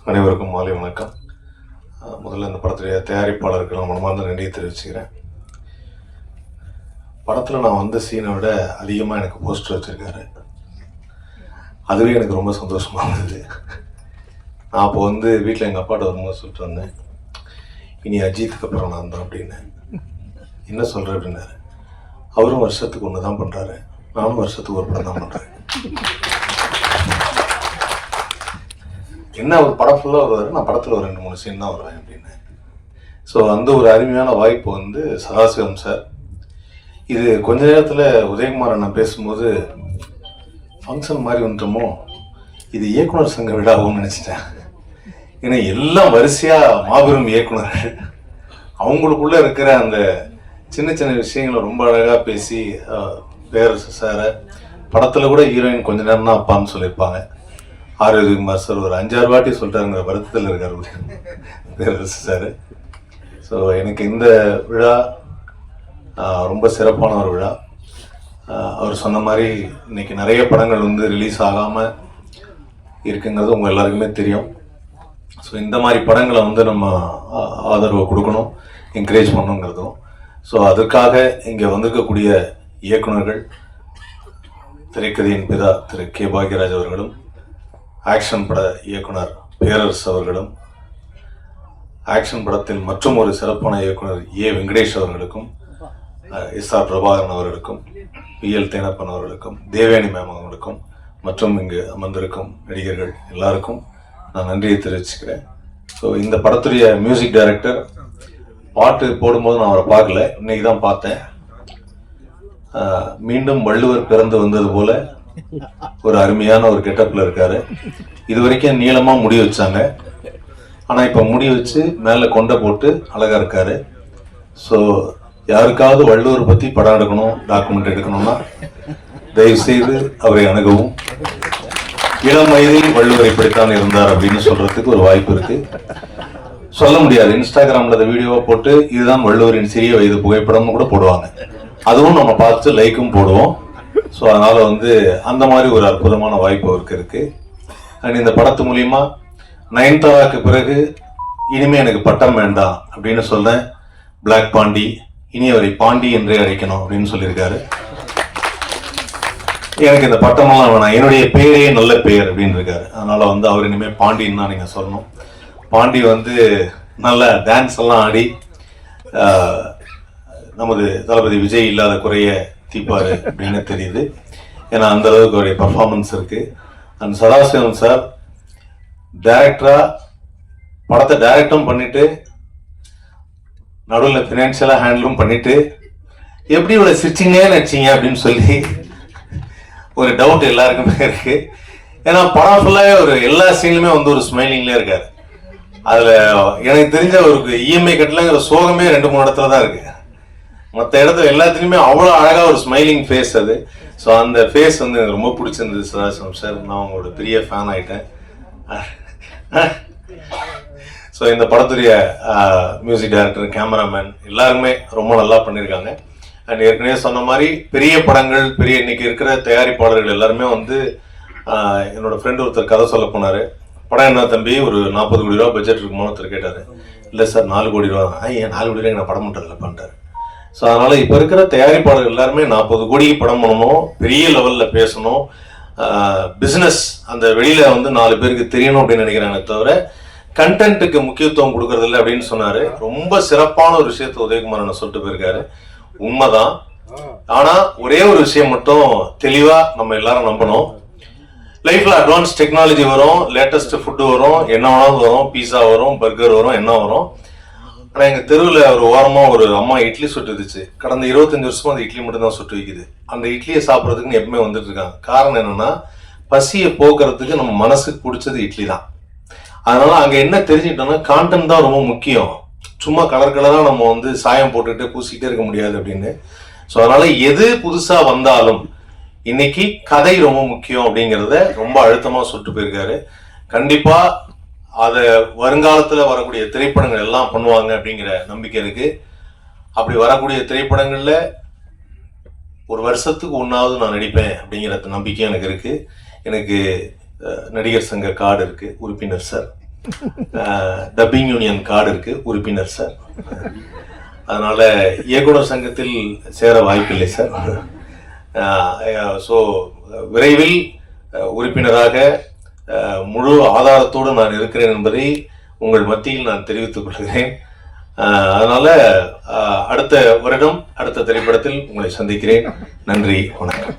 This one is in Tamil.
அனைவருக்கும் மாலை வணக்கம். முதல்ல இந்த படத்துடைய தயாரிப்பாளருக்கு நான் மனமார்ந்த நன்றியை தெரிவிச்சுக்கிறேன். படத்தில் நான் வந்த சீனை விட அதிகமாக எனக்கு போஸ்டர் வச்சுருக்காரு. அதுவே எனக்கு ரொம்ப சந்தோஷமாக இருந்தது. நான் அப்போ வீட்டில் எங்கள் அப்பாட்ட வரும்போது சொல்லிட்டு வந்தேன், இனி அஜித்துக்கு அப்புறம் நான் தான் அப்படின்னு. என்ன சொல்கிறேன் அப்படின்னாரு. அவரும் வருஷத்துக்கு ஒன்று தான் பண்ணுறாரு, நானும் வருஷத்துக்கு ஒரு படம் தான் பண்ணுறேன். என்ன ஒரு படம் ஃபுல்லாக வருவார், நான் படத்தில் ஒரு 2-3 சீன் தான் வருவேன் அப்படின்னு. ஸோ அந்த ஒரு அருமையான வாய்ப்பு சதாசிவம் சார். இது கொஞ்ச நேரத்தில் உதயகுமார் அண்ணன் பேசும்போது ஃபங்க்ஷன் மாதிரி வந்துட்டோமோ, இது இயக்குனர் சங்க விழாவும் நினச்சிட்டேன். ஏன்னா எல்லாம் வரிசையாக மாபெரும் இயக்குனர்கள், அவங்களுக்குள்ளே இருக்கிற அந்த சின்ன சின்ன விஷயங்களை ரொம்ப அழகாக பேசி பேரரசு சாரை படத்தில் கூட ஹீரோயின் கொஞ்ச நேரம் தான் அப்பான்னு சொல்லியிருப்பாங்க. உதயகுமார் சார் ஒரு 5-6 வாட்டி சொல்லிட்டாருங்கிற வருத்தத்தில் இருக்கார் பேரரசு சார். ஸோ எனக்கு இந்த விழா ரொம்ப சிறப்பான ஒரு விழா. அவர் சொன்ன மாதிரி இன்னைக்கு நிறைய படங்கள் ரிலீஸ் ஆகாமல் இருக்குங்கிறது உங்கள் எல்லாருக்குமே தெரியும். ஸோ இந்த மாதிரி படங்களை நம்ம ஆதரவு கொடுக்கணும், என்கரேஜ் பண்ணணுங்கிறதும். ஸோ அதற்காக இங்கே வந்திருக்கக்கூடிய இயக்குனர்கள், திரைக்கதையின் பிதா திரு கே பாக்யராஜ் அவர்களும், ஆக்ஷன் பட இயக்குனர் பேரரசு அவர்களும், ஆக்ஷன் படத்தில் மற்றும் ஒரு சிறப்பான இயக்குனர் ஏ வெங்கடேஷ் அவர்களுக்கும், எஸ்.ஆர். பிரபாகரன் அவர்களுக்கும், பி.எல். தேனப்பன் அவர்களுக்கும், தேவயானி மேம் அவர்களுக்கும், மற்றும் இங்கு அமர்ந்திருக்கும் நடிகர்கள் எல்லாருக்கும் நான் நன்றியை தெரிவிச்சுக்கிறேன். ஸோ இந்த படத்துடைய மியூசிக் டைரக்டர் பாட்டு போடும்போது நான் அவரை பார்க்கல, இன்னைக்கு தான் பார்த்தேன். மீண்டும் வள்ளுவர் பிறந்து வந்தது போல ஒரு அருமையான ஒரு கெட்டப்ல இருக்காரு. இது வரைக்கும் நீளமா முடி வச்சாங்க, ஆனா இப்ப முடி வச்சு மேல கொண்டை போட்டு அழகா இருக்காரு. ஸோ யாருக்காவது வள்ளுவர் பத்தி படம் எடுக்கணும், டாக்குமெண்ட் எடுக்கணும்னா தயவு செய்து அவரை அணுகவும். இளம் வயதில் வள்ளுவர் இப்படித்தான் இருந்தார் அப்படின்னு சொல்றதுக்கு ஒரு வாய்ப்பு இருக்கு. சொல்ல முடியாது, இன்ஸ்டாகிராம்ல அந்த வீடியோவை போட்டு இதுதான் வள்ளுவரின் சிறிய வயது புகைப்படம்னு கூட போடுவாங்க, அதுவும் நம்ம பார்த்து லைக்கும் போடுவோம். ஸோ அதனால அந்த மாதிரி ஒரு அற்புதமான வாய்ப்பு அவருக்கு இருக்கு. அண்ட் இந்த படத்து மூலியமா நயன்தாராக்கு பிறகு இனிமே எனக்கு பட்டம் வேண்டாம் அப்படின்னு சொல்றேன். பிளாக் பாண்டி, இனி அவரை பாண்டி என்றே அழைக்கணும் அப்படின்னு சொல்லியிருக்காரு. எனக்கு இந்த பட்டமெல்லாம் வேணாம், என்னுடைய பேரே நல்ல பெயர் அப்படின்னு இருக்காரு. அதனால அவர் இனிமே பாண்டின்னு தான் நீங்க சொல்லணும். பாண்டி நல்ல டான்ஸ் எல்லாம் ஆடி நமது தளபதி விஜய் இல்லாத குறைய தீப்பாரு அப்படின்னு தெரியுது. ஏன்னா அந்த அளவுக்கு அவருடைய பர்ஃபார்மன்ஸ் இருக்கு. அண்ட் சதாசிவம் சார் டைரக்டரா படத்தை டைரக்டும் பண்ணிட்டு நடுவில் பினான்சியலா ஹேண்டிலும் பண்ணிட்டு எப்படி இவ்வளவு சிரிச்சிங்கே நடிச்சிங்க அப்படின்னு சொல்லி ஒரு டவுட் எல்லாருக்குமே இருக்கு. ஏன்னா படம் ஃபுல்லாவே ஒரு எல்லா சீன்லுமே ஒரு ஸ்மைலிங்லேயே இருக்காரு. அதுல எனக்கு தெரிஞ்ச ஒரு இஎம்ஐ கட்டலங்கிற சோகமே 2-3 இடத்துல தான் இருக்கு. மற்ற இடத்துல எல்லாத்துலேயுமே அவ்வளோ அழகாக ஒரு ஸ்மைலிங் ஃபேஸ் அது. ஸோ அந்த ஃபேஸ் எனக்கு ரொம்ப பிடிச்சிருந்தது சதாசிவம் சார். நான் உங்களோட பெரிய ஃபேன் ஆகிட்டேன். ஸோ இந்த படத்துடைய மியூசிக் டைரக்டர், கேமராமேன் எல்லாருமே ரொம்ப நல்லா பண்ணியிருக்காங்க. அண்ட் ஏற்கனவே சொன்ன மாதிரி பெரிய படங்கள், பெரிய இன்னைக்கு இருக்கிற தயாரிப்பாளர்கள் எல்லாருமே என்னோட ஃப்ரெண்டு ஒருத்தர் கதை சொல்ல போனார். படம் என்ன தம்பி, ஒரு 40 கோடி ரூபா பட்ஜெட் இருக்குமோ ஒருத்தர் கேட்டார். இல்லை சார் 4 கோடி ரூபா. ஏன் 4 கோடி ரூபாய்க்கு நான் படம் பண்ணுறதில்ல பண்ணிட்டார். ஸோ அதனால இப்போ இருக்கிற தயாரிப்பாளர்கள் எல்லாருமே 40 கோடிக்கு படம் பண்ணணும், பெரிய லெவலில் பேசணும், பிஸ்னஸ் அந்த வெளியில 4 பேருக்கு தெரியணும் அப்படின்னு நினைக்கிறாங்க, தவிர கண்டென்ட்டுக்கு முக்கியத்துவம் கொடுக்கறதில்ல அப்படின்னு சொன்னாரு. ரொம்ப சிறப்பான ஒரு விஷயத்த உதயகுமார் சொல்லிட்டு போயிருக்காரு. உண்மைதான். ஆனா ஒரே ஒரு விஷயம் மட்டும் தெளிவா நம்ம எல்லாரும் நம்பணும். லைஃப்ல அட்வான்ஸ் டெக்னாலஜி வரும், லேட்டஸ்ட் ஃபுட்டு வரும், என்ன வேணாலும் வரும், பீஸா வரும், பர்கர் வரும், என்ன வரும். ஆனால் எங்கள் தெருவில் ஒரு ஓரமாக ஒரு அம்மா இட்லி சுட்டுச்சு. கடந்த 25 வருஷமா அந்த இட்லி மட்டும் தான் சுட்டு வைக்குது. அந்த இட்லியை சாப்பிட்றதுக்குன்னு எப்பவுமே வந்துட்டு இருக்காங்க. காரணம் என்னன்னா, பசியை போக்குறதுக்கு நம்ம மனசுக்கு பிடிச்சது இட்லி தான். அதனால அங்கே என்ன தெரிஞ்சுக்கிட்டோம்னா, கான்டென்ட் தான் ரொம்ப முக்கியம். சும்மா கலர்களாக நம்ம சாயம் போட்டுக்கிட்டு பூசிக்கிட்டே இருக்க முடியாது அப்படின்னு. ஸோ அதனால எது புதுசாக வந்தாலும் இன்னைக்கு கதை ரொம்ப முக்கியம் அப்படிங்கிறத ரொம்ப அழுத்தமாக சொல்லிட்டு போயிருக்காரு. கண்டிப்பா அதை வருங்காலத்துல வரக்கூடிய திரைப்படங்கள் எல்லாம் பண்ணுவாங்க அப்படிங்கிற நம்பிக்கை இருக்கு. அப்படி வரக்கூடிய திரைப்படங்கள்ல ஒரு வருஷத்துக்கு ஒன்றாவது நான் நடிப்பேன் அப்படிங்கிற நம்பிக்கை எனக்கு இருக்கு. எனக்கு நடிகர் சங்க கார்டு இருக்கு, உறுப்பினர் சார். டப்பிங் யூனியன் கார்டு இருக்கு, உறுப்பினர் சார். அதனால இயக்குனர் சங்கத்தில் சேர வாய்ப்பில்லை சார். ஸோ விரைவில் உறுப்பினராக முழு ஆதாரத்தோடு நான் இருக்கிறேன் என்பதை உங்கள் மத்தியில் நான் தெரிவித்துக் கொள்கிறேன். அதனால அடுத்த வருடம் அடுத்த திரைப்படத்தில் உங்களை சந்திக்கிறேன். நன்றி, வணக்கம்.